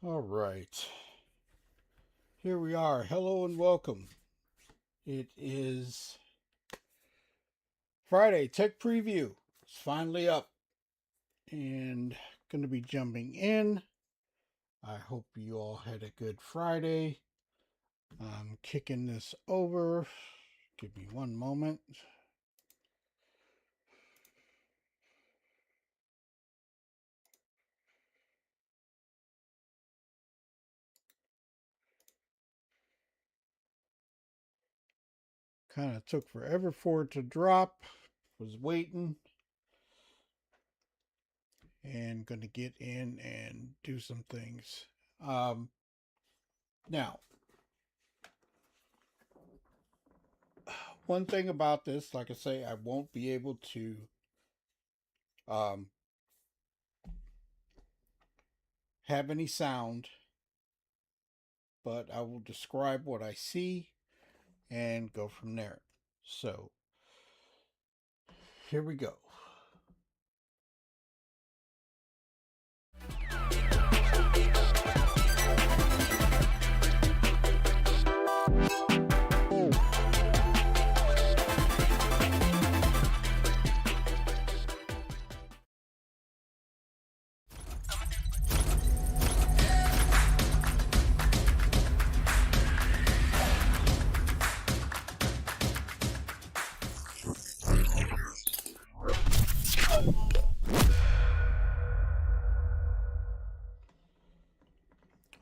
All right, here we are. Hello and welcome. It is Friday Tech Preview. It's finally up and going to be jumping in. I hope you all had a good Friday. I'm kicking this over. Give me one moment. Kind of took forever for it to drop. Was waiting. And going to get in and do some things. Now, one thing about this, like I say, I won't be able to have any sound, but I will describe what I see and go from there. So, here we go.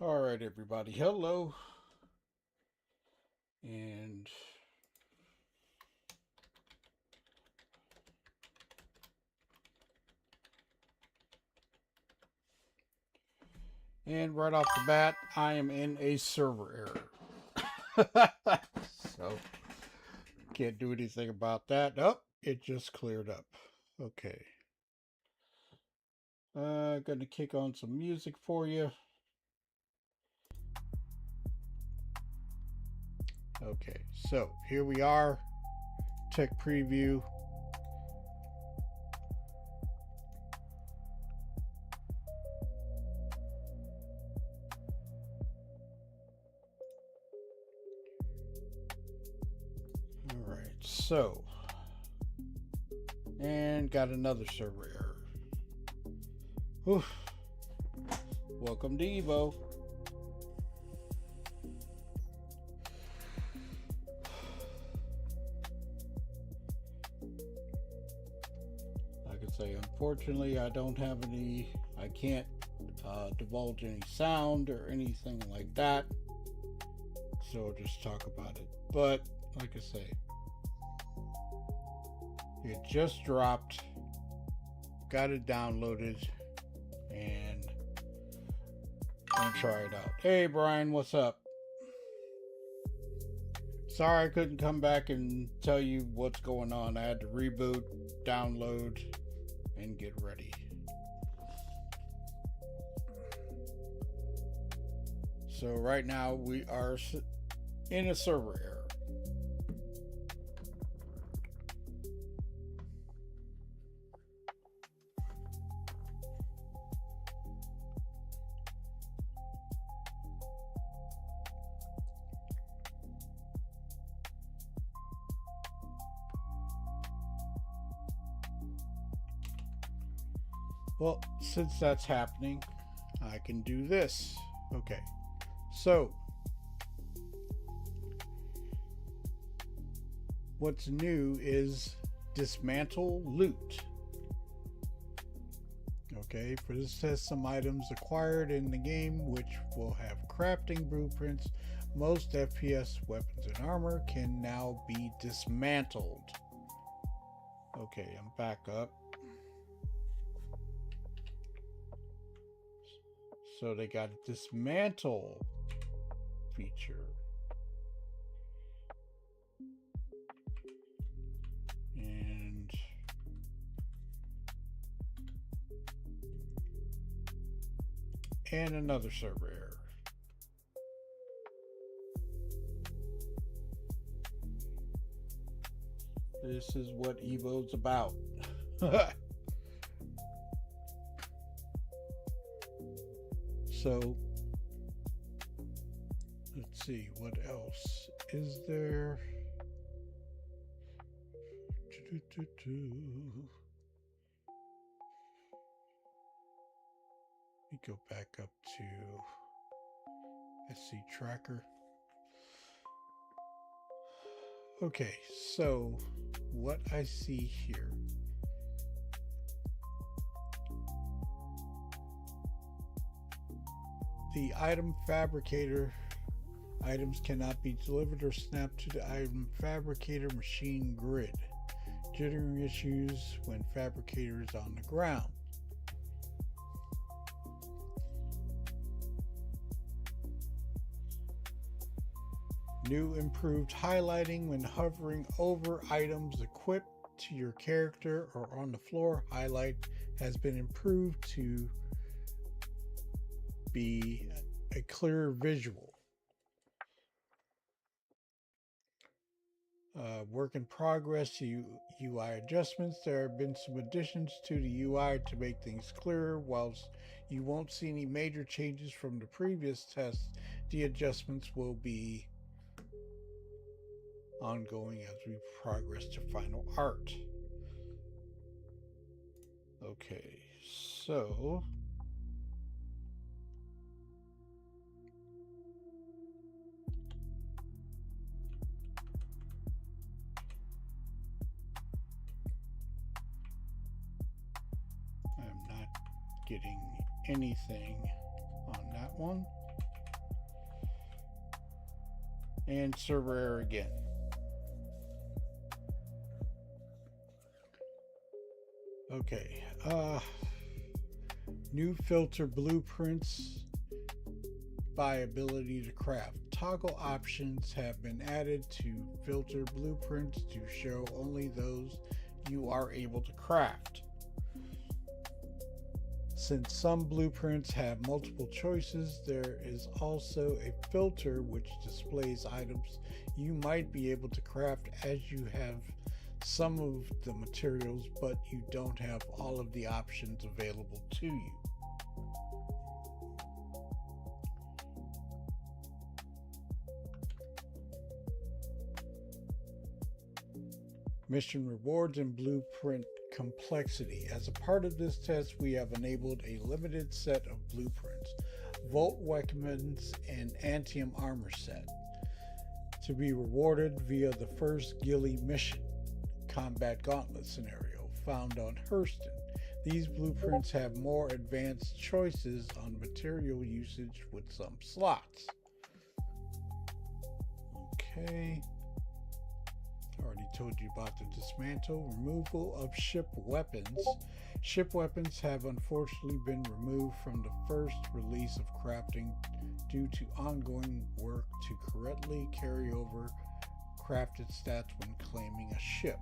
All right, everybody. Hello. And right off the bat, I am in a server error. So, can't do anything about that. Oh, it just cleared up. Okay. Gonna kick on some music for you. Okay, so here we are. Tech preview. All right, so, and got another server error. Whew. Welcome to Evo. Like I say, unfortunately, I don't have any, I can't divulge any sound or anything like that. So I'll just talk about it. But, like I say, it just dropped, got it downloaded, and I'm gonna try it out. Hey Brian, what's up? Sorry I couldn't come back and tell you what's going on. I had to reboot, download, and get ready. So right now we are in a server error. Well, since that's happening, I can do this. Okay, so what's new is dismantle loot. Okay, for this says some items acquired in the game which will have crafting blueprints. Most FPS weapons and armor can now be dismantled. Okay, I'm back up. So they got a dismantle feature. And another server error. This is what Evo's about. So Let's see, what else is there? Let me go back up to SC Tracker. Okay, so what I see here, the item fabricator items cannot be delivered or snapped to the item fabricator machine grid. Jittering issues when fabricator is on the ground. New improved highlighting when hovering over items equipped to your character or on the floor. Highlight has been improved to be a clearer visual. Work in progress, UI adjustments. There have been some additions to the UI to make things clearer. Whilst you won't see any major changes from the previous test, the adjustments will be ongoing as we progress to final art. Okay, so I'm not getting anything on that one. And server error again. Okay, new filter blueprints by ability to craft. Toggle options have been added to filter blueprints to show only those you are able to craft. Since some blueprints have multiple choices, there is also a filter which displays items you might be able to craft as you have some of the materials, but you don't have all of the options available to you. Mission rewards and blueprint complexity. As a part of this test, we have enabled a limited set of blueprints, Volt weapons and Antium armor set, to be rewarded via the first Gilly mission, Combat Gauntlet scenario, found on Hurston. These blueprints have more advanced choices on material usage with some slots. Okay. Already told you about the dismantle. Removal of ship weapons. Ship weapons have unfortunately been removed from the first release of crafting due to ongoing work to correctly carry over crafted stats when claiming a ship.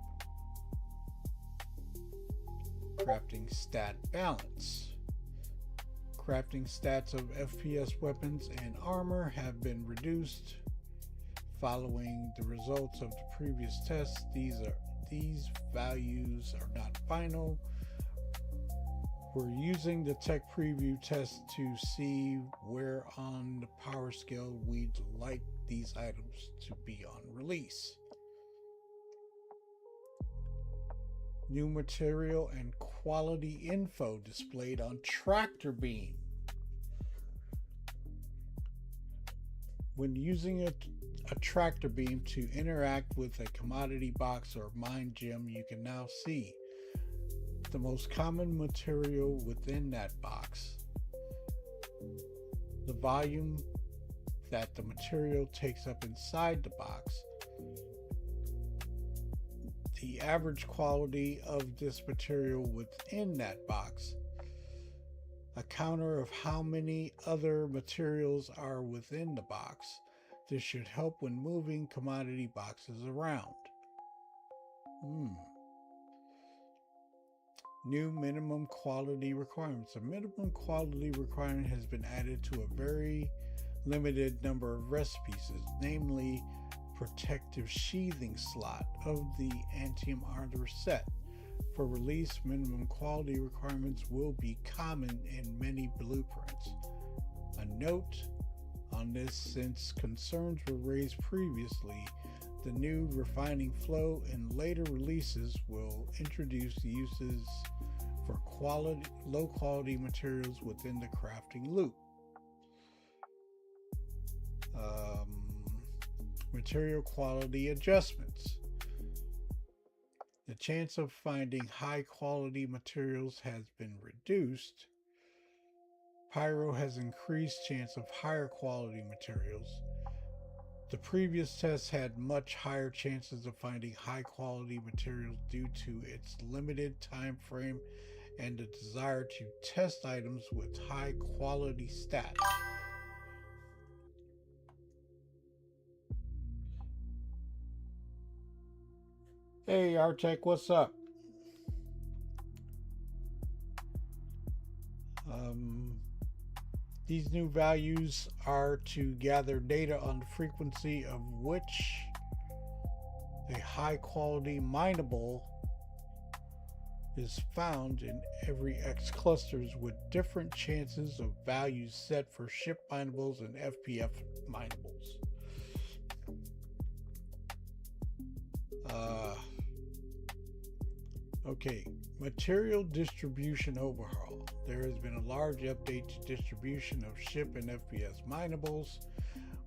Crafting stat balance. Crafting stats of FPS weapons and armor have been reduced following the results of the previous tests. These values are not final. We're using the tech preview test to see where on the power scale we'd like these items to be on release. New material and quality info displayed on tractor beam. When using a tractor beam to interact with a commodity box or mine gem, you can now see the most common material within that box, the volume that the material takes up inside the box, the average quality of this material within that box, a counter of how many other materials are within the box. This should help when moving commodity boxes around. New minimum quality requirements. A minimum quality requirement has been added to a very limited number of recipes, namely protective sheathing slot of the Antium armor set. For release, minimum quality requirements will be common in many blueprints. A note on this since concerns were raised previously. The new refining flow in later releases will introduce uses for low quality materials within the crafting loop. Material quality adjustments. The chance of finding high quality materials has been reduced. Pyro has increased chance of higher quality materials. The previous tests had much higher chances of finding high quality materials due to its limited time frame and the desire to test items with high quality stats. Hey Artec, what's up? These new values are to gather data on the frequency of which a high quality mineable is found in every X clusters with different chances of values set for ship minables and FPF minables. Okay, material distribution overhaul. There has been a large update to distribution of ship and FPS minables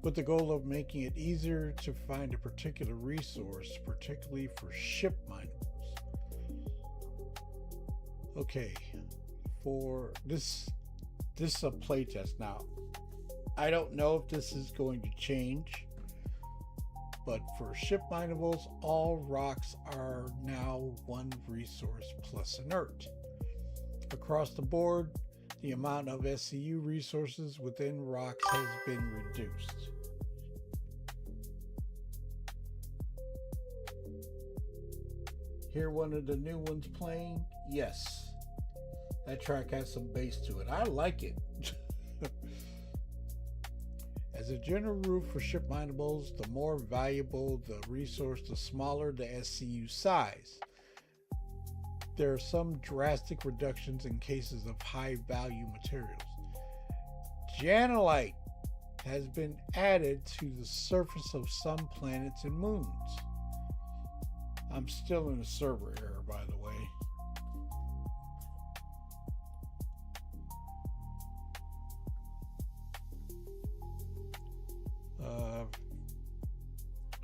with the goal of making it easier to find a particular resource, particularly for ship minables. Okay, for this is a playtest now. I don't know if this is going to change, but for ship minables, all rocks are now one resource plus inert. Across the board, the amount of SCU resources within rocks has been reduced. Hear one of the new ones playing? Yes. That track has some bass to it. I like it. As a general rule for ship minables, the more valuable the resource, the smaller the SCU size. There are some drastic reductions in cases of high value materials. Janelite has been added to the surface of some planets and moons. I'm still in a server error, by the way.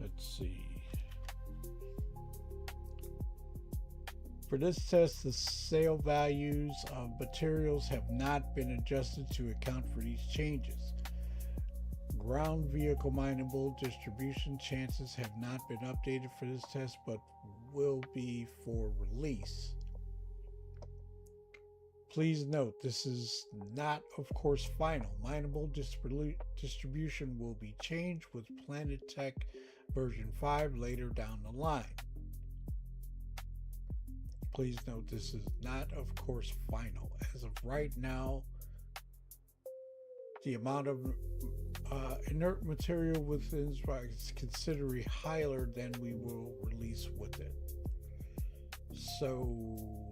Let's see. For this test, the sale values of materials have not been adjusted to account for these changes. Ground vehicle mineable distribution chances have not been updated for this test, but will be for release. Please note, this is not, of course, final. Mineable distribution will be changed with Planet Tech version 5 later down the line. Please note, this is not, of course, final. As of right now, the amount of inert material within is considerably higher than we will release with it. So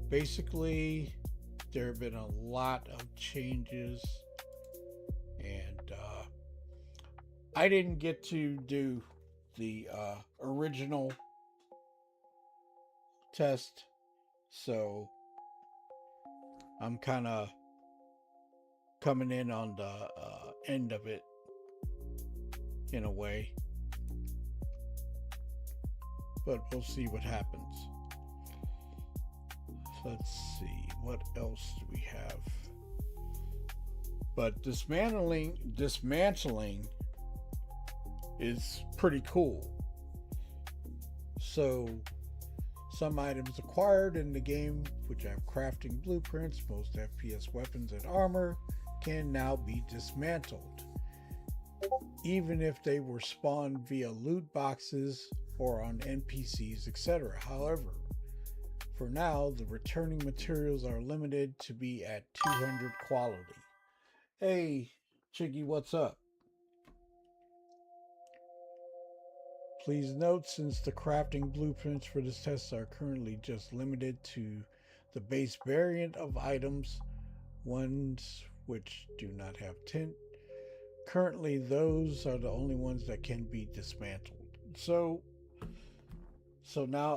basically, there have been a lot of changes, and I didn't get to do the original test, so I'm kind of coming in on the end of it in a way, but we'll see what happens. Let's see, what else do we have? But dismantling is pretty cool. So some items acquired in the game, which have crafting blueprints, most FPS weapons and armor, can now be dismantled, even if they were spawned via loot boxes or on NPCs, etc. However, for now, the returning materials are limited to be at 200 quality. Hey, Chiggy, what's up? Please note, since the crafting blueprints for this test are currently just limited to the base variant of items, ones which do not have tint. Currently, those are the only ones that can be dismantled. So now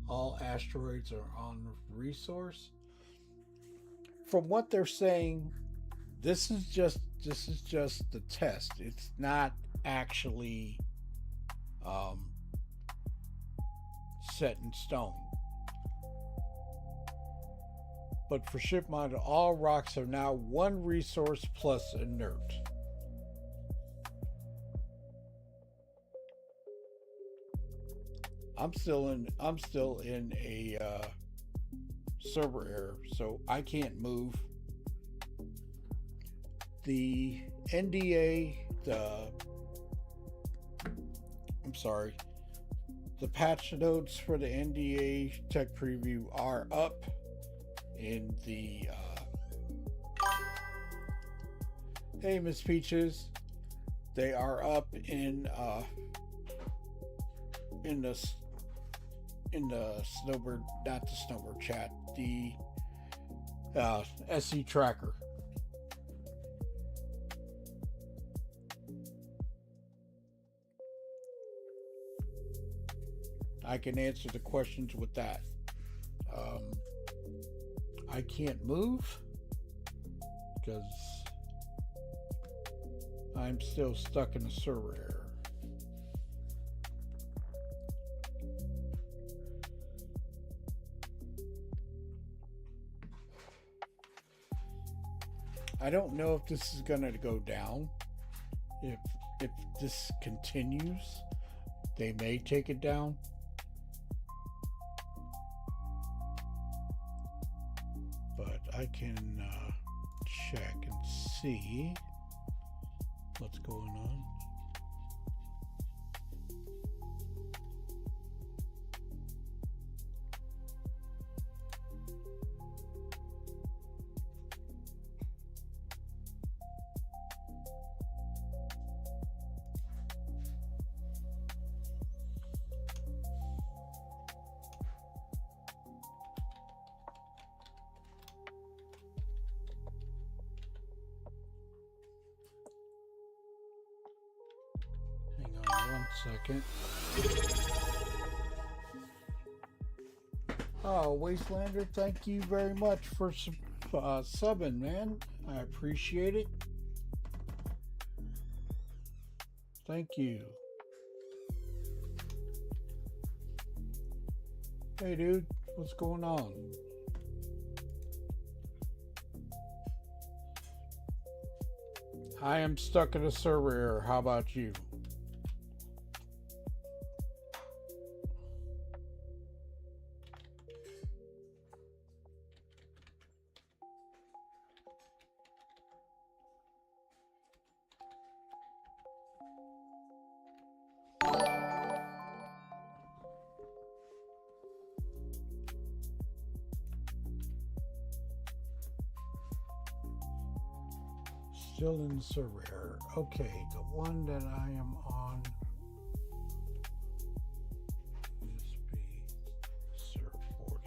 all asteroids are on resource. From what they're saying, this is just the test. It's not actually set in stone. But for ship model, all rocks are now one resource plus inert. I'm still in a server error, so I can't move. The NDA, the patch notes for the NDA tech preview are up in the hey Miss Peaches, they are up in the Snowbird, not the Snowbird chat, the SE tracker. I can answer the questions with that. I can't move because I'm still stuck in a server error. I don't know if this is going to go down. If this continues, they may take it down. But I can check and see what's going on. One second. Oh, Wastelander, thank you very much for subbing, man. I appreciate it. Thank you. Hey, dude, what's going on? I am stuck in a server error. How about you? Still in server error. Okay, the one that I am on is server 40.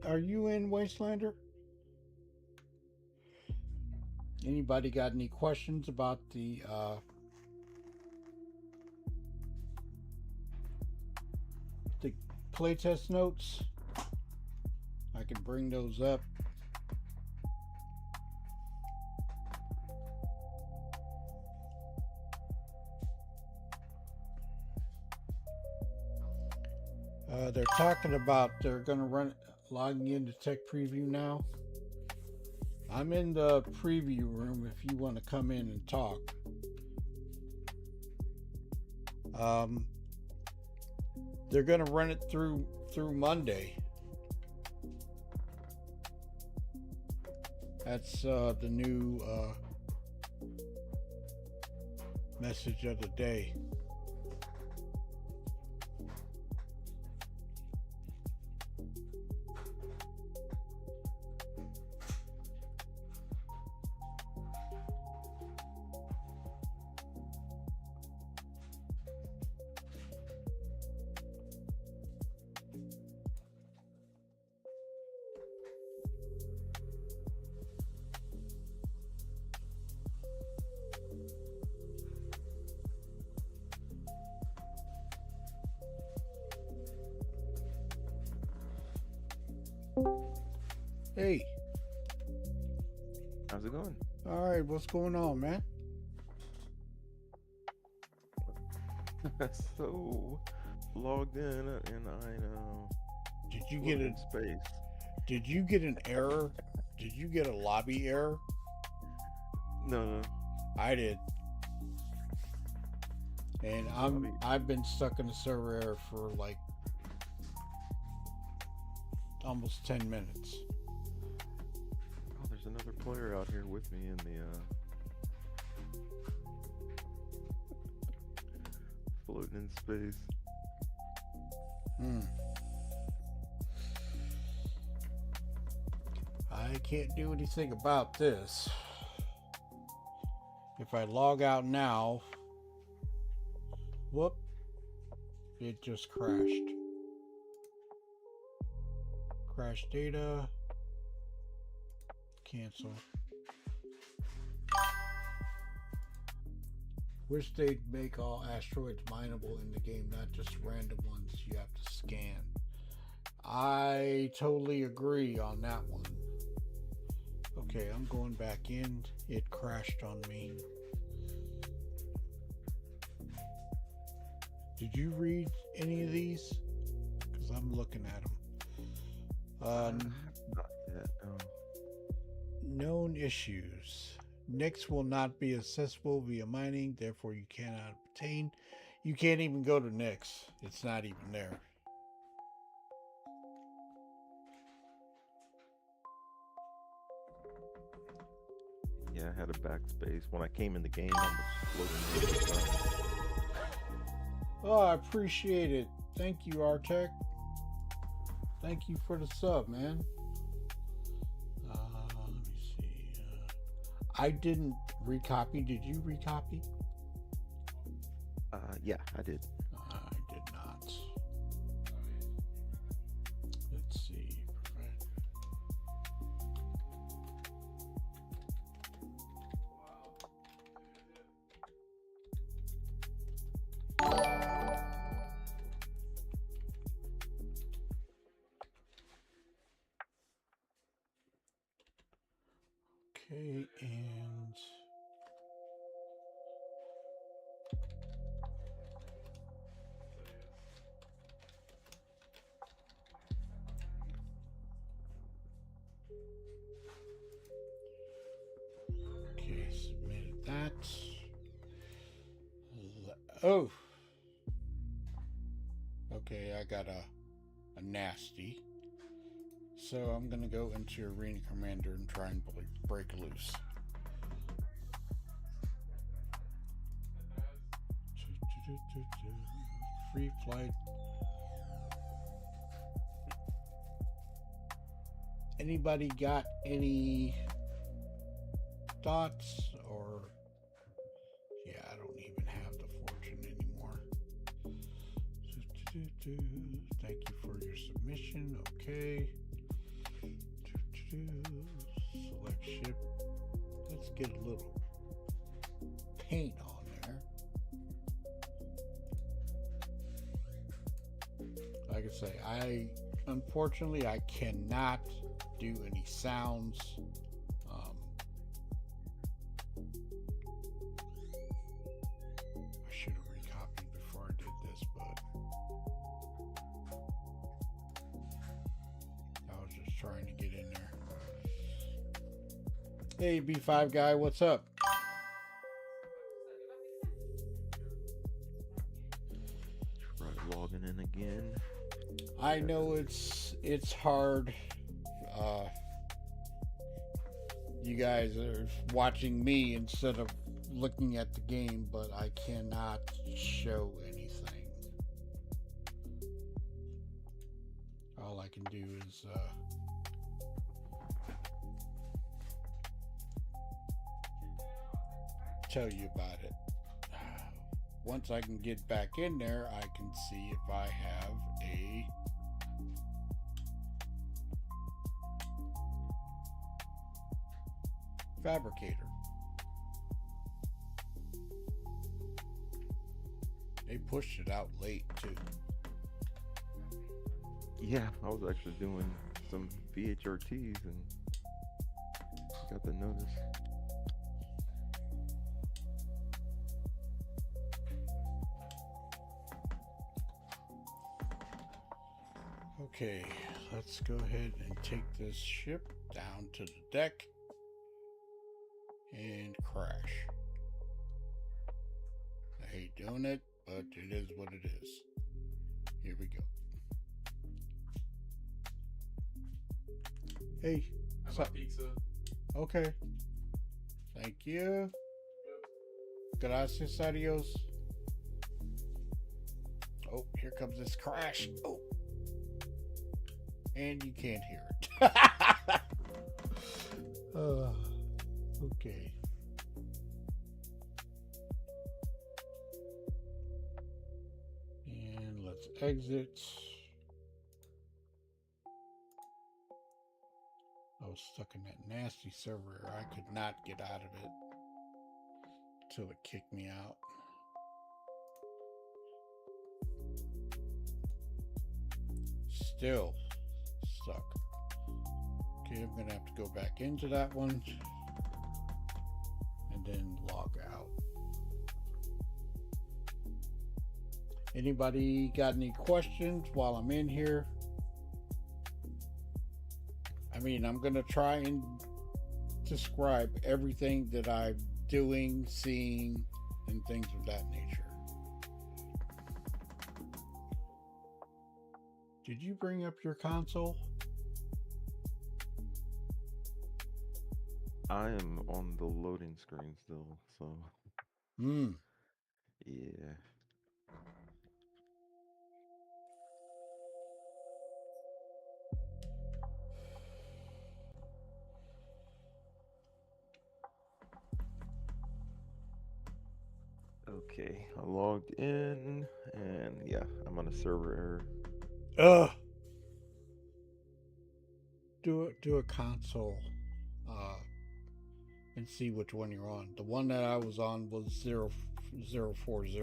Are you in Wastelander? Anybody got any questions about the playtest notes? I can bring those up. They're talking about they're going to run logging into tech preview now. I'm in the preview room if you want to come in and talk. They're gonna run it through Monday. That's the new message of the day. Hey. How's it going? All right, what's going on, man? So logged in and I know. Did you get in space? Did you get an error? Did you get a lobby error? No. I did. And I've been stuck in a server error for like almost 10 minutes. Oh, there's another player out here with me in the floating in space. I can't do anything about this. If I log out now, whoop, it just crashed. Crash data, cancel. Wish they'd make all asteroids mineable in the game, not just random ones you have to scan. I totally agree on that one. Okay, I'm going back in. It crashed on me. Did you read any of these? Because I'm looking at them. Not yet, no. Known issues. NICs will not be accessible via mining, therefore you cannot obtain. You can't even go to NICs. It's not even there. Yeah, I had a backspace. When I came in the game, I was floating. Oh, I appreciate it. Thank you, Artec. Thank you for the sub, man. Let me see. I didn't recopy. Did you recopy? Yeah, I did. I did not. Let's see. Okay, and okay, submitted that. Oh, okay, I got a nasty. So I'm gonna go into Arena Commander and try and break loose. Free flight. Anybody got any thoughts? Or yeah, I don't even have the fortune anymore. Thank you for your submission. Okay. Select ship. Let's get a little paint on there. Like I say, unfortunately I cannot do any sounds. I should have recopied before I did this, but I was just trying to get in there. Hey, B5 guy, what's up? Try logging in again. I know it's hard. You guys are watching me instead of looking at the game, but I cannot show anything. All I can do is tell you about it. Once I can get back in there, I can see if I have a fabricator. They pushed it out late too. Yeah, I was actually doing some VHRTs and got the notice. Okay, let's go ahead and take this ship down to the deck and crash. I hate doing it, but it is what it is. Here we go. Hey, Have my pizza. okay. Thank you. Gracias, adios. Oh, here comes this crash. Oh. And you can't hear it. Okay. And let's exit. I was stuck in that nasty server. I could not get out of it till it kicked me out. Still stuck. Okay, I'm gonna have to go back into that one and then log out. Anybody got any questions while I'm in here? I mean, I'm gonna try and describe everything that I'm doing, seeing, and things of that nature. Did you bring up your console? I am on the loading screen still, so yeah. Okay, I logged in, and yeah, I'm on a server error. Do a console and see which one you're on. The one that I was on was 0040.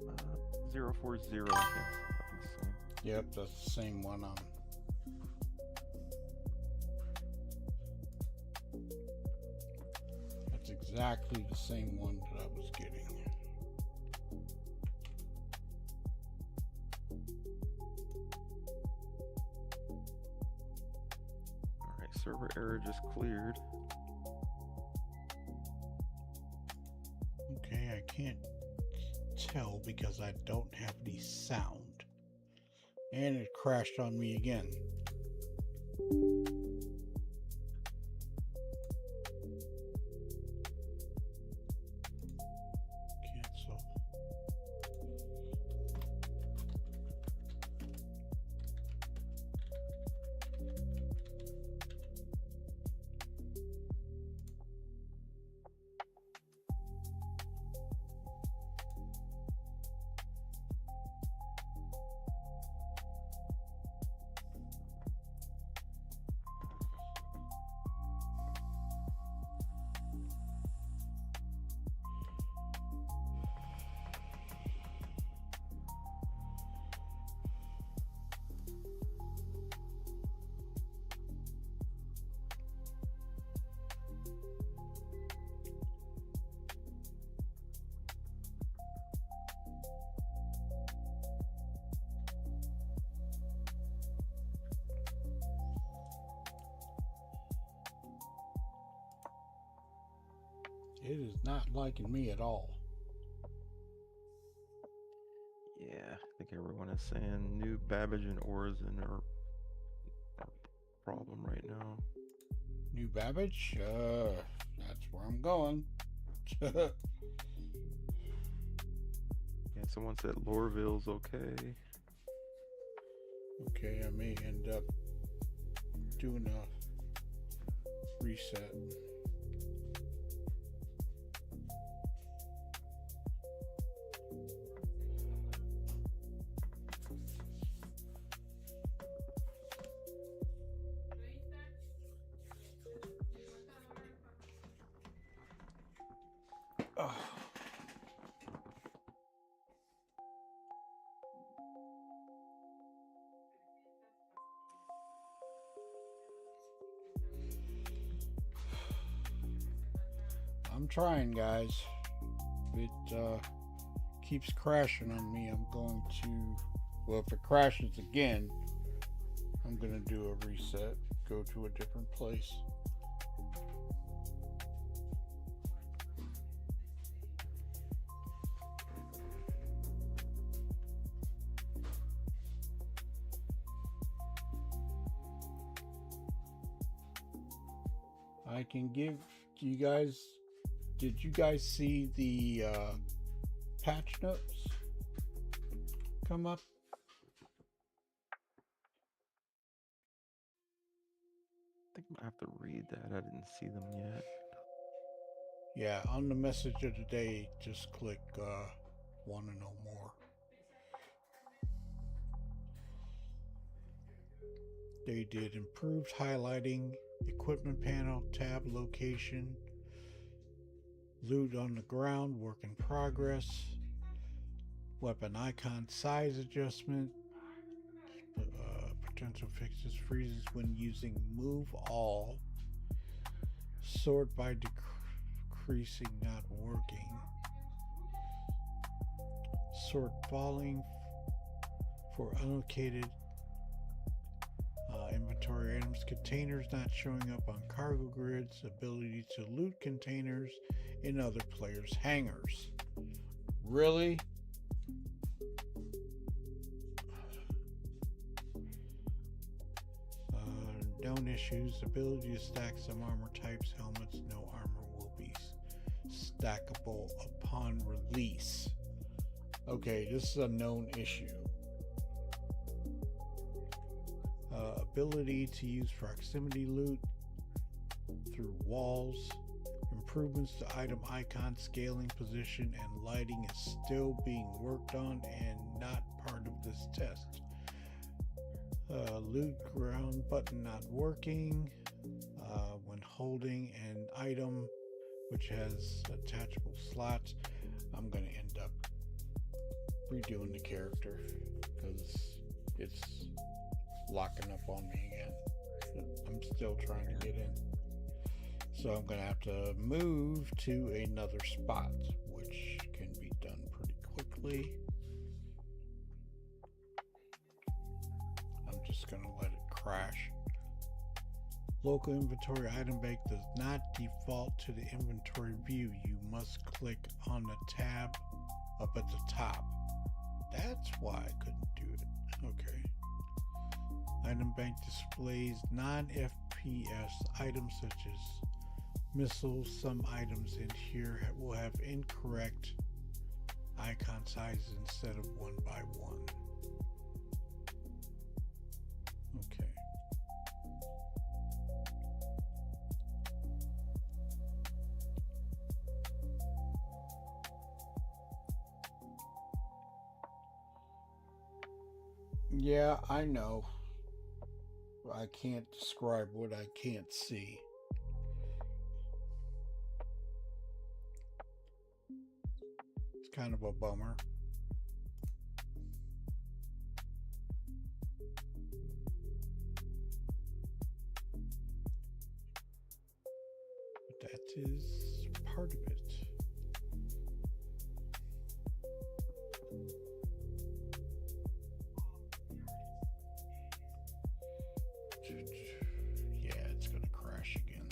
Uh, 040. Yeah, I think so. Yep, that's the same one. That's exactly the same one that I was getting. All right, server error just cleared. Okay, I can't tell because I don't have the sound. And it crashed on me again. Cancel. It is not liking me at all. Yeah, I think everyone is saying new Babbage and Origin are a problem right now. New Babbage? That's where I'm going. Yeah, someone said Lorville's okay. Okay, I may end up doing a reset. Oh. I'm trying, guys. It keeps crashing on me. I'm going to, well, if it crashes again, I'm going to do a reset, go to a different place. I can give you guys, did you guys see the patch notes come up? I think I have to read that. I didn't see them yet. Yeah, on the message of the day, just click want to know more. They did improved highlighting, equipment panel, tab location, loot on the ground, work in progress, weapon icon size adjustment, potential fixes, freezes when using move all, sort by decreasing not working, sort falling for unallocated inventory items, containers not showing up on cargo grids, ability to loot containers in other players' hangars. Really? Known issues, ability to stack some armor types, helmets, no armor will be stackable upon release. Okay, this is a known issue. Ability to use proximity loot through walls. Improvements to item icon scaling, position, and lighting is still being worked on and not part of this test. Loot ground button not working when holding an item which has attachable slots. I'm going to end up redoing the character because it's locking up on me again. I'm still trying to get in. So I'm going to have to move to another spot, which can be done pretty quickly. I'm just going to let it crash. Local inventory item bank does not default to the inventory view. You must click on the tab up at the top. That's why I couldn't do it. Okay. Item bank displays non-FPS items such as missiles. Some items in here will have incorrect icon sizes instead of 1 by 1. Okay. Yeah, I know. I can't describe what I can't see. It's kind of a bummer. But that is part of it. Yeah, it's going to crash again.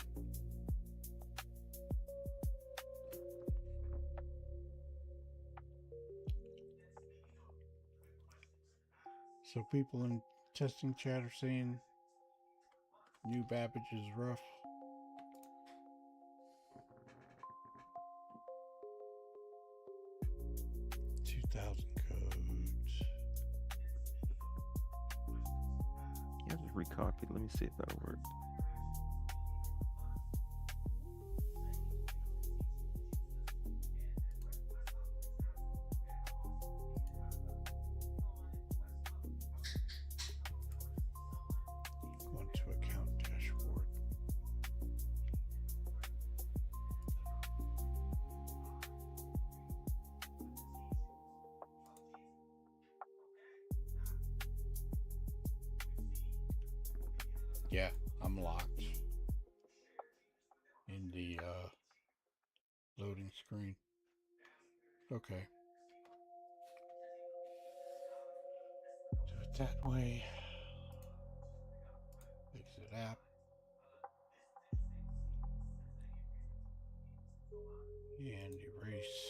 So people in testing chat are saying new Babbage is rough. Codes. Yeah, just recopied. Let me see if that worked. Going to account dashboard. Yeah, I'm locked in the loading screen. Okay. Do it that way. Exit app. And erase.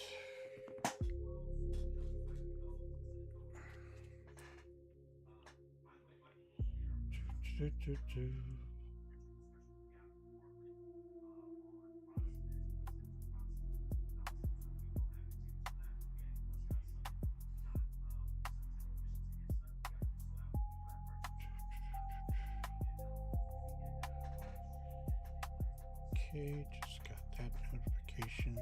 Okay, just got that notification.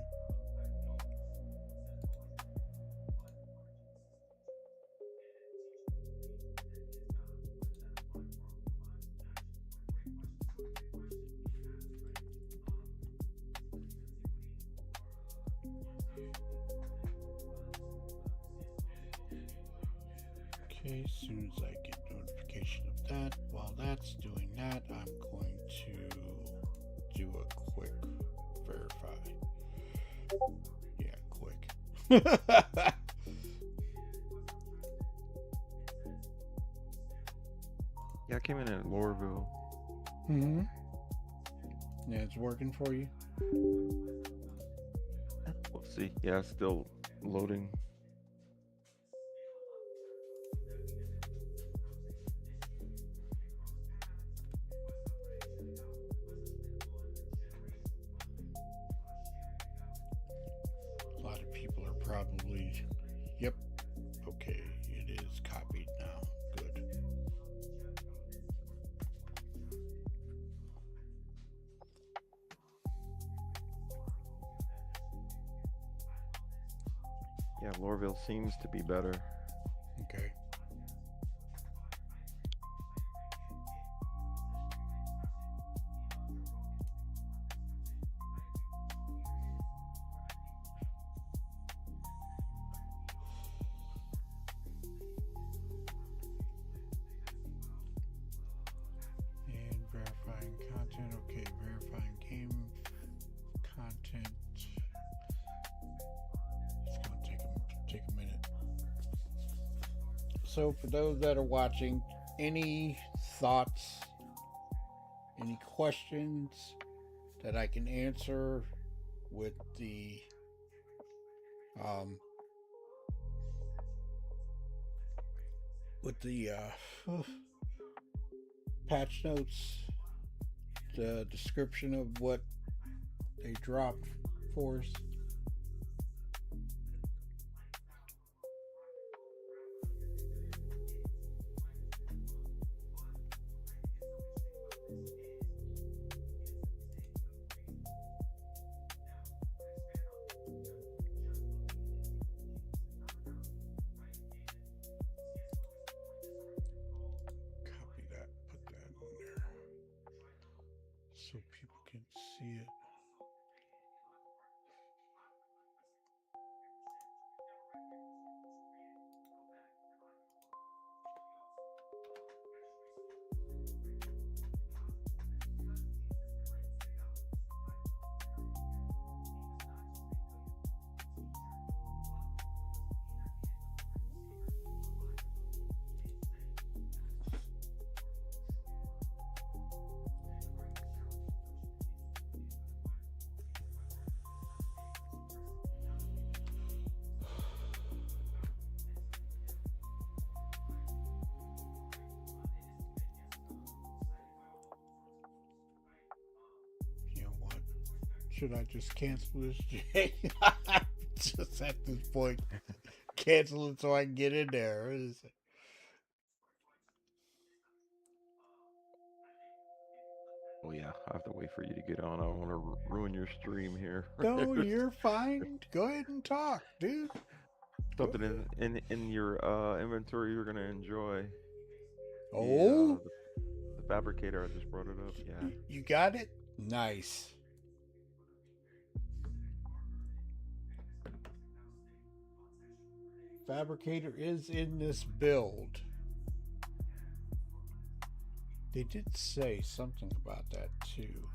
Okay, as soon as I get notification of that, while that's doing that, I'm going to do a quick verify. Yeah, quick. Yeah, I came in at Lorville. Mm-hmm. Yeah, it's working for you. We'll see. Yeah, it's still loading. A lot of people are probably, yep, okay, it is copied now. Good. Yeah, Lorville seems to be better. Okay. And verifying content. Okay, verifying game content. It's going to take a minute. So for those that are watching, any thoughts, any questions that I can answer with the patch notes, the description of what they dropped for us. Copy that, put that in there so people can see it. Should I just cancel this, Jay? Just at this point, cancel it so I can get in there. Oh yeah, I have to wait for you to get on. I don't want to ruin your stream here. No, you're fine. Go ahead and talk, dude. Something in your inventory you're gonna enjoy. Oh, The fabricator. I just brought it up. Yeah. you got it. Nice. Fabricator is in this build. They did say something about that too.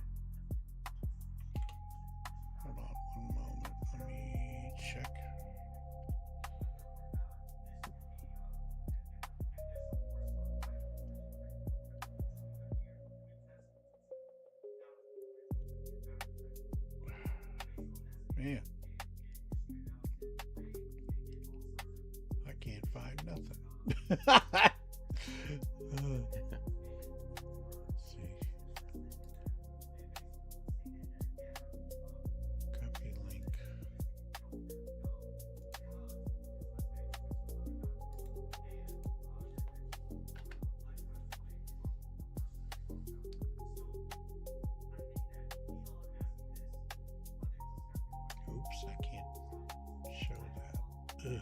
Hold on one moment. Let me check. Man, I can't find nothing. Let's see. Copy link. Oops, I can't show that. Ugh.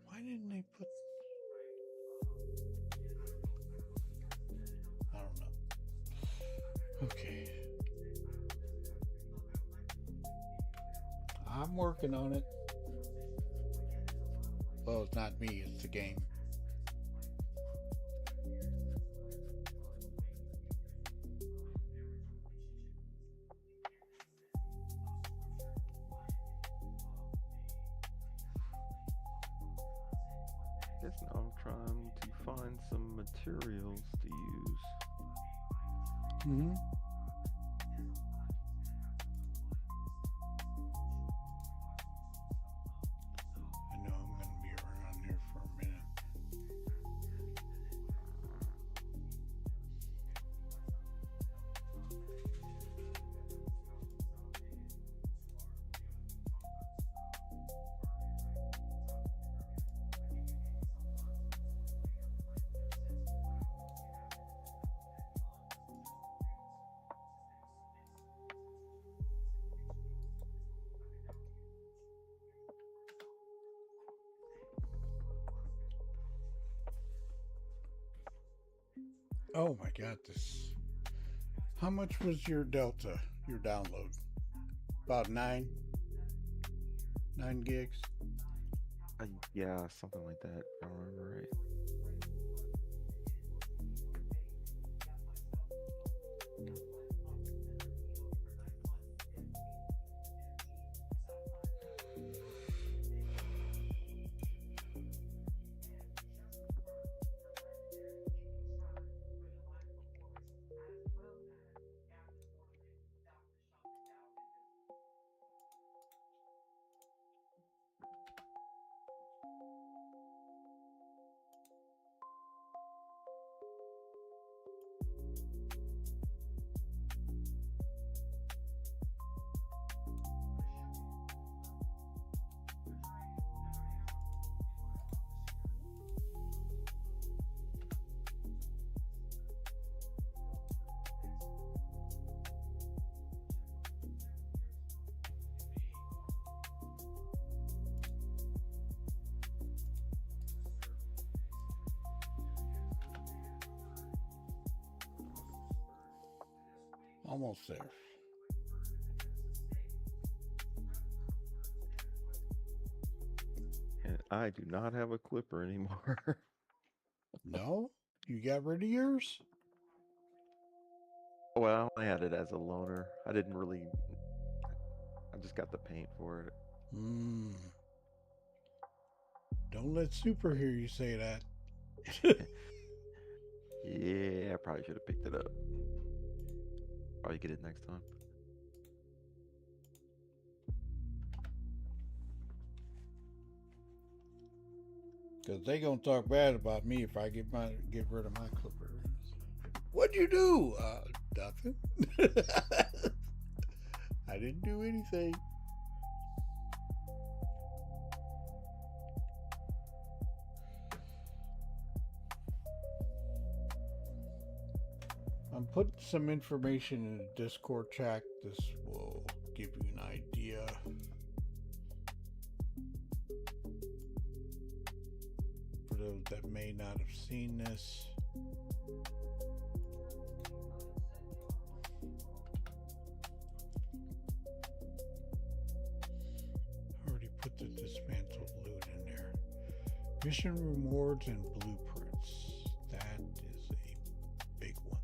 Why didn't they put... I don't know. Okay. I'm working on it. Well, it's not me, it's the game. Guess now I'm trying to find some materials to use. Mm-hmm. I know I'm going to be around here for a minute. Oh my God, this. How much was your Delta, your download? About 9 gigs? Yeah, something like that. If I remember right. Almost there. And I do not have a clipper anymore. No? You got rid of yours? Well, I had it as a loaner. I didn't really. I just got the paint for it. Don't let Super hear you say that. Yeah, I probably should have picked it up. Probably get it next time. Because they gonna talk bad about me if I get rid of my clipper. What'd you do? Nothing. I didn't do anything. I'm putting some information in the Discord chat. This will give you an idea. For those that may not have seen this. Already put the dismantled loot in there. Mission rewards and blueprints. That is a big one.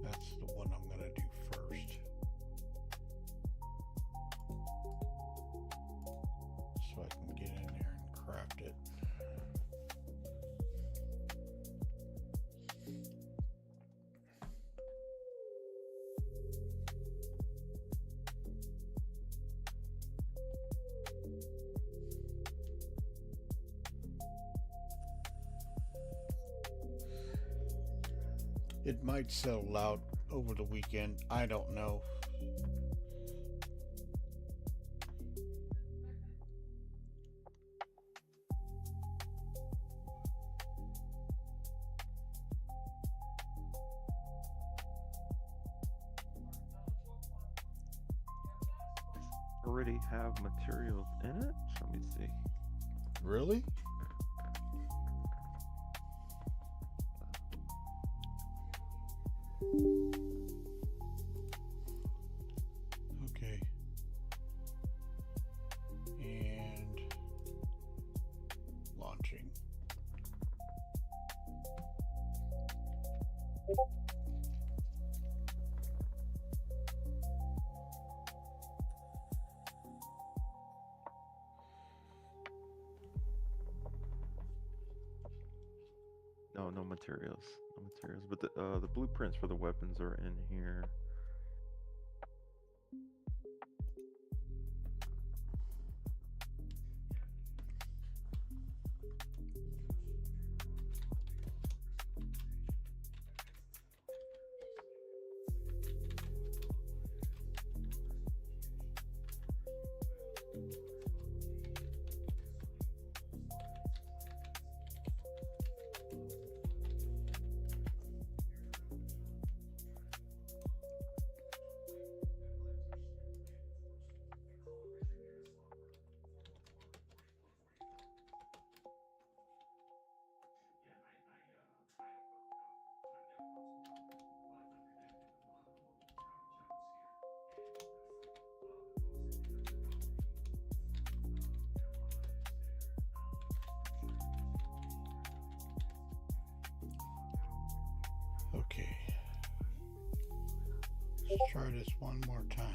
That's the one I'm going to do first. So I can get in there and craft it. It might settle out over the weekend. I don't know. Already have materials in it? Let me see. Really? Okay. And launching. No, no materials. No materials. But the blueprints for the weapons are in here. Okay. Let's try this one more time.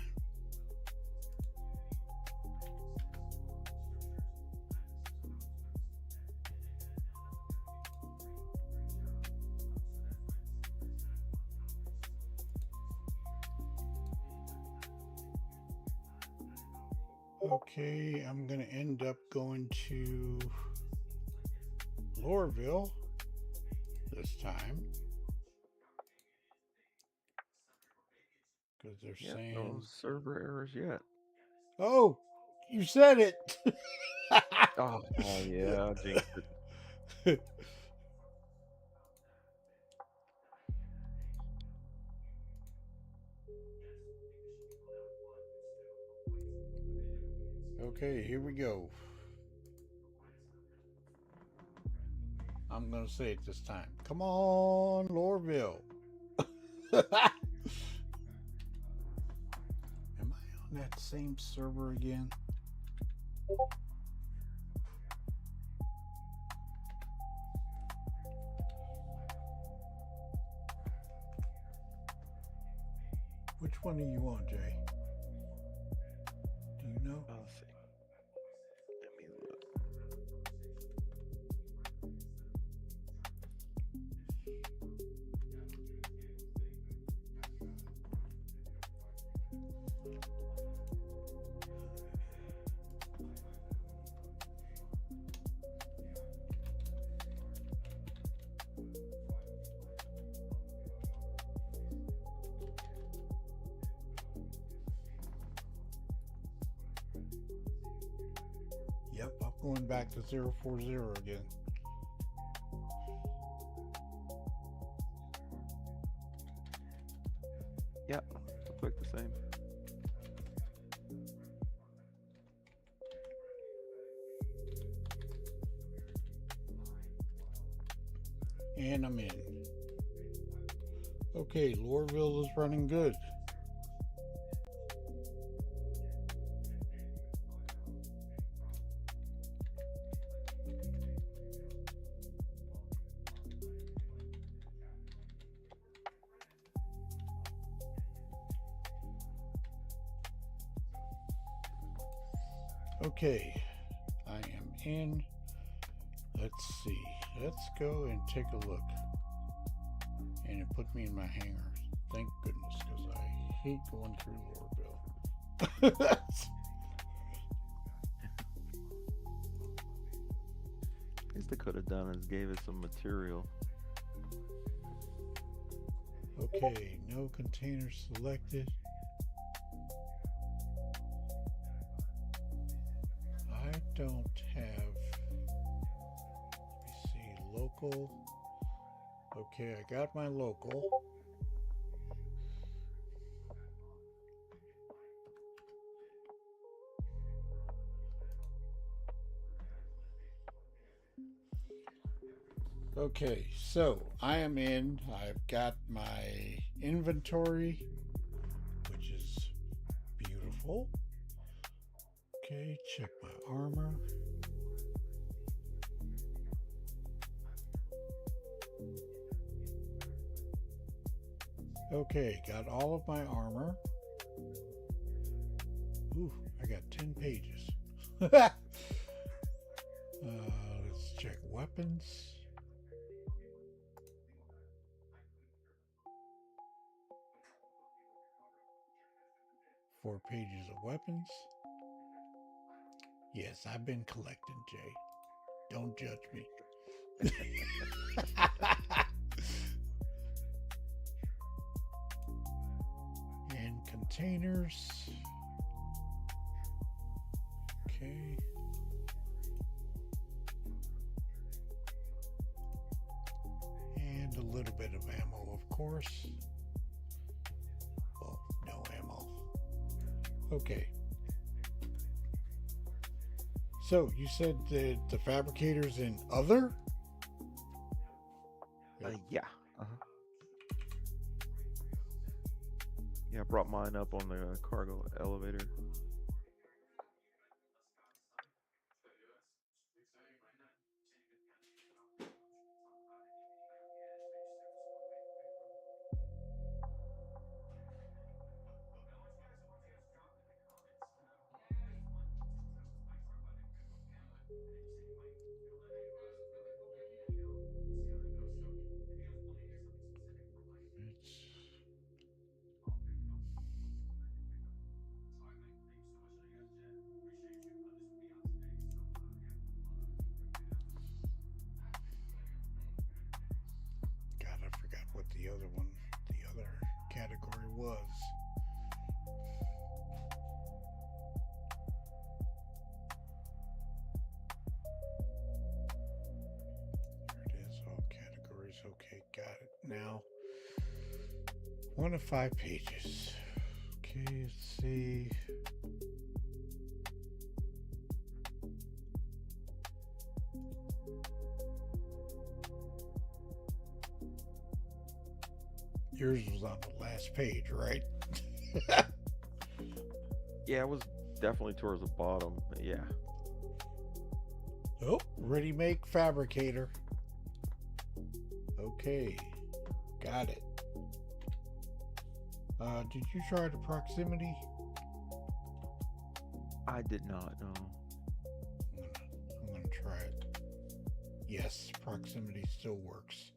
Okay, I'm going to end up going to Lorville this time. Because they're saying... no server errors yet. Oh, you said it! Oh, yeah, I jinxed it. Okay, here we go. I'm going to say it this time. Come on, Lorville. Am I on that same server again? Which one are you on, Jay? Do you know? Let's see. Let me look. going back to 040 again. Yeah, looks like the same. And I'm in. Okay, Lorville is running good. Okay, I am in. Let's see. Let's go and take a look. And it put me in my hangar. Thank goodness, because I hate going through Lorville. I guess they could have done is gave us some material. Okay, no containers selected. I don't have, let me see, local. Okay, I got my local. Okay, so I am in. I've got my inventory, which is beautiful. Okay, check my armor. Okay, got all of my armor. Ooh, I got 10 pages. Let's check weapons. Four pages of weapons. Yes, I've been collecting, Jay. Don't judge me. And containers. Okay. And a little bit of ammo, of course. Well, no ammo. Okay. So you said that the fabricators in other? Yeah. Yeah, I brought mine up on the cargo elevator. God, I forgot what the other category was. There it is, all categories. Okay, got it. Now, 1 of 5 pages. Okay, let's see. Yours was on the last page, right? Yeah, it was definitely towards the bottom. But yeah. Oh, ready make fabricator. Okay, got it. Did you try the proximity? I did not know. I'm gonna try it. Yes, proximity still works.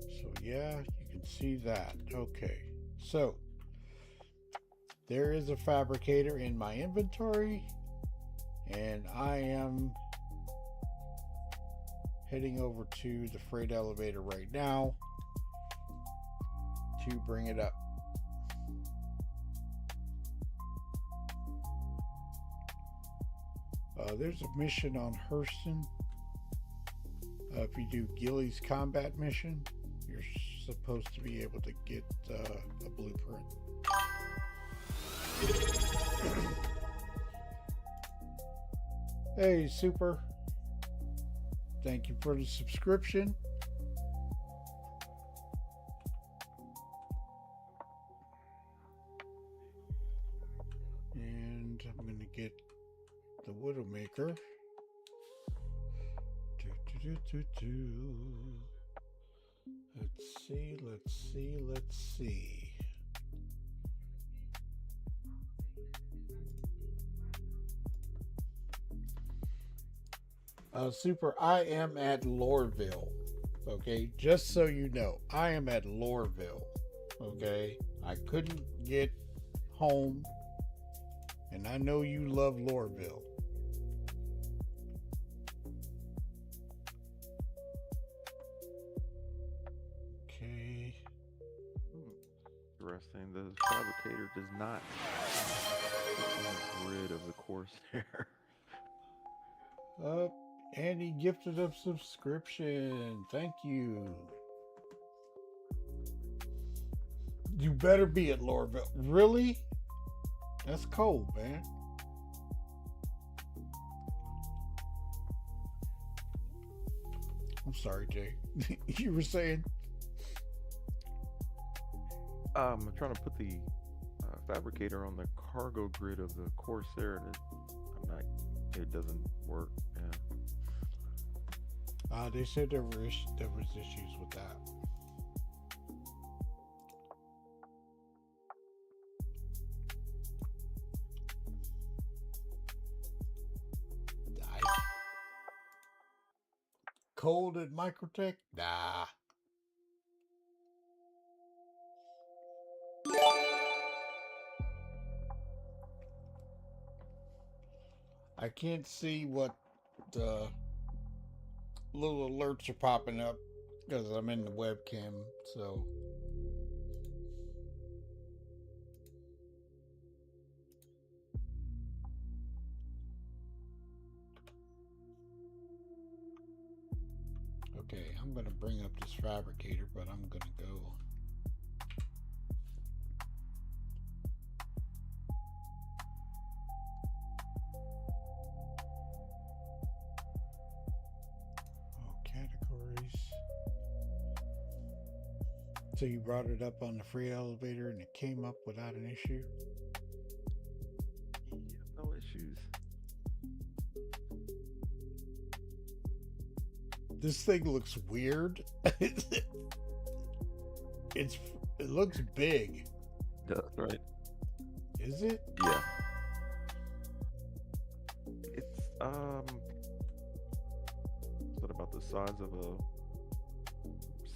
So yeah, you can see that. Okay, so there is a fabricator in my inventory, and I am heading over to the freight elevator right now to bring it up. There's a mission on Hurston. If you do Gilly's combat mission, you're supposed to be able to get a blueprint. Hey, Super. Thank you for the subscription. And I'm going to get the Widowmaker. Let's see. Super, I am at Loreville. Okay, just so you know, I am at Loreville. Okay, I couldn't get home, and I know you love Loreville. Okay. Interesting. The fabricator does not put in the grid of the Corsair. And he gifted a subscription. Thank you. You better be at Loreville. Really? That's cold, man. I'm sorry, Jay. You were saying? I'm trying to put the fabricator on the cargo grid of the Corsair, and it doesn't work. Yeah. They said there was issues with that. Cold at Microtech? Nah. I can't see what little alerts are popping up because I'm in the webcam, so. Okay, I'm going to bring up this fabricator, but I'm going to go. So you brought it up on the free elevator and it came up without an issue? Yeah, no issues. This thing looks weird. It looks big. That's right. Is it? Yeah. It's what about the size of a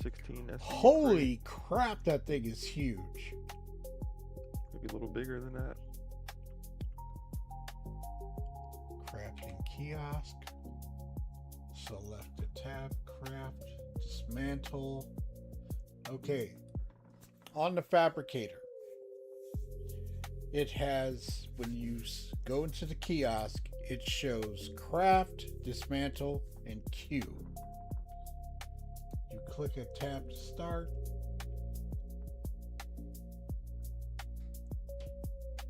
16 SD? Holy crap, that thing is huge. Maybe a little bigger than that. Crafting kiosk. Select a tab, craft, dismantle. Okay. On the fabricator, it has, when you go into the kiosk, it shows craft, dismantle, and queue. You click a tab to start.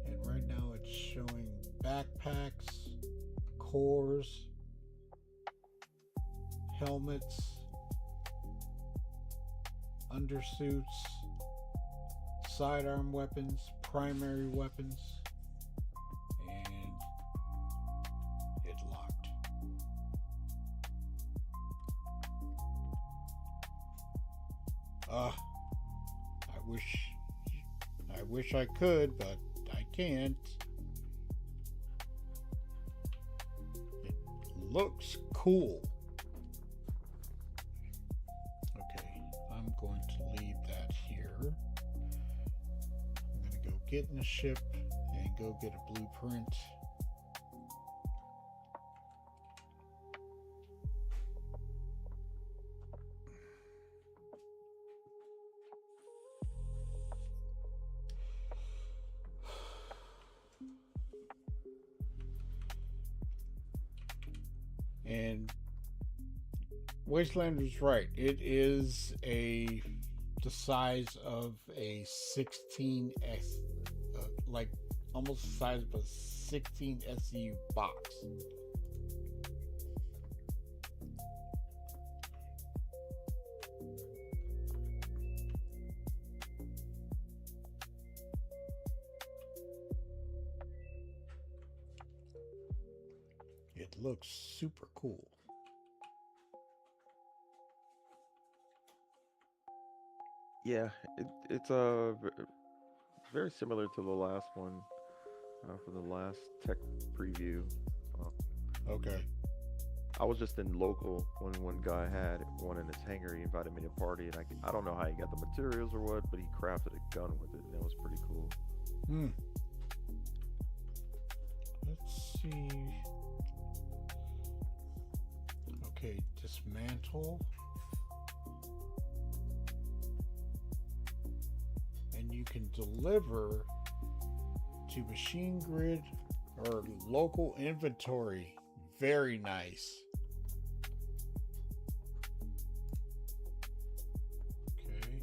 And right now it's showing backpacks, cores, helmets, undersuits, sidearm weapons, primary weapons, and it locked. I wish I could, but I can't. It looks cool. Okay, I'm going to leave that here. I'm going to go get in the ship go get a blueprint. And Wasteland was right. It is the size of a 16S, like almost the size of a 16 SU box. It looks super cool. Yeah, it's very similar to the last one for the last tech preview. Okay. I was just in local when one guy had one in his hangar. He invited me to a party, and I don't know how he got the materials or what, but he crafted a gun with it, and it was pretty cool. Let's see. Okay, dismantle. And you can deliver to machine grid or local inventory. Very nice. Okay.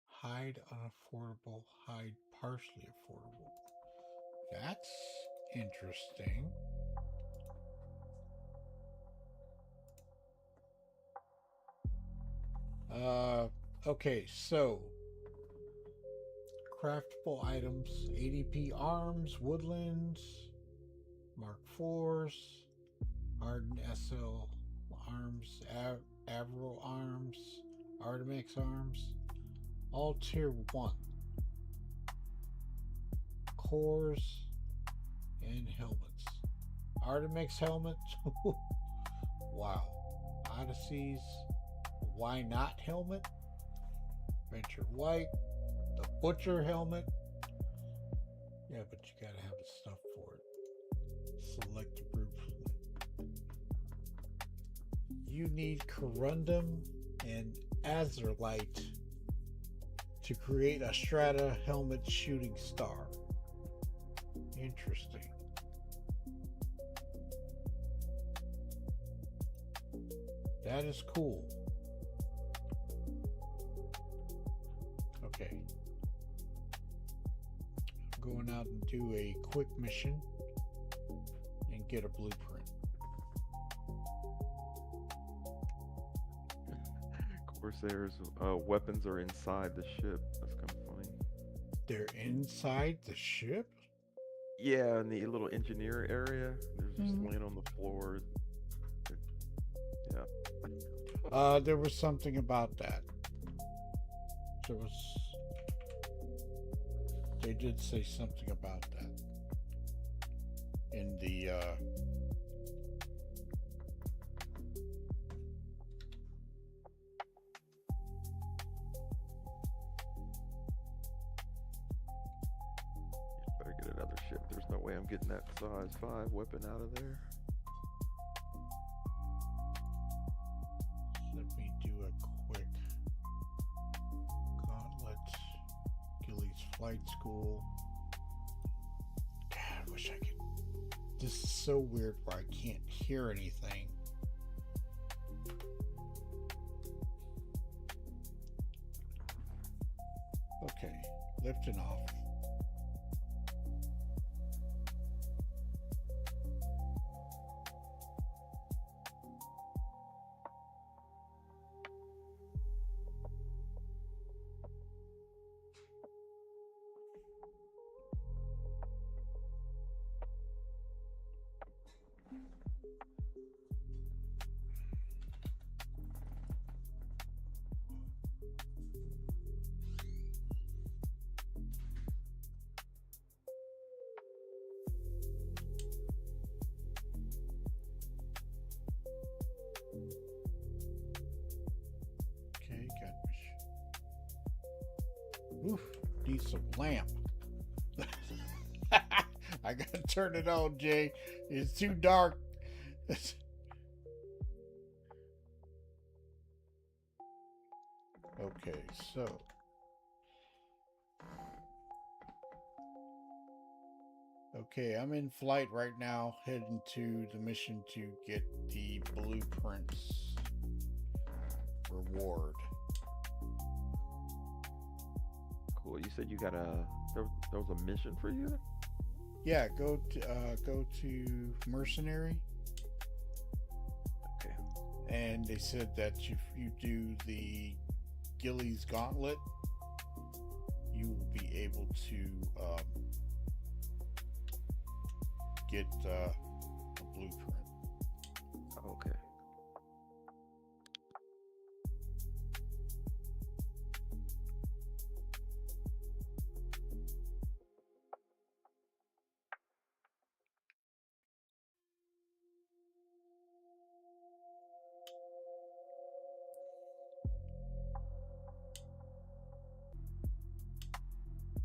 Hide unaffordable, hide partially affordable. That's interesting. Okay, so craftable items, ADP arms, woodlands, Mark IVs, Arden SL arms, Avro arms, Artemex arms, all tier 1. Cores and helmets. Artemex helmet. Wow. Odysseys. Why not helmet? Venture White. The Butcher helmet. Yeah, but you gotta have the stuff for it. Select a group. You need Corundum and Azurite to create a Strata helmet shooting star. Interesting. That is cool. Okay. I'm going out and do a quick mission and get a blueprint. Corsairs weapons are inside the ship. That's kind of funny. They're inside the ship? Yeah, in the little engineer area. They're just laying on the floor. Yeah. There was something about that. They did say something about that in the Better get another ship. There's no way I'm getting that size 5 weapon out of there. Let me do a quick gauntlet. Gilly's flight school. God, I wish I could. This is so weird where I can't hear anything. Okay, lifting off. Okay, got Oof. piece of lamp. I gotta turn it on, Jay. It's too dark. Okay, so okay, I'm in flight right now, heading to the mission to get the blueprints reward. Cool. You said you got there was a mission for you? Yeah, go to mercenary. Okay. And they said that if you do the Gilly's Gauntlet, you will be able to get a blueprint. Okay.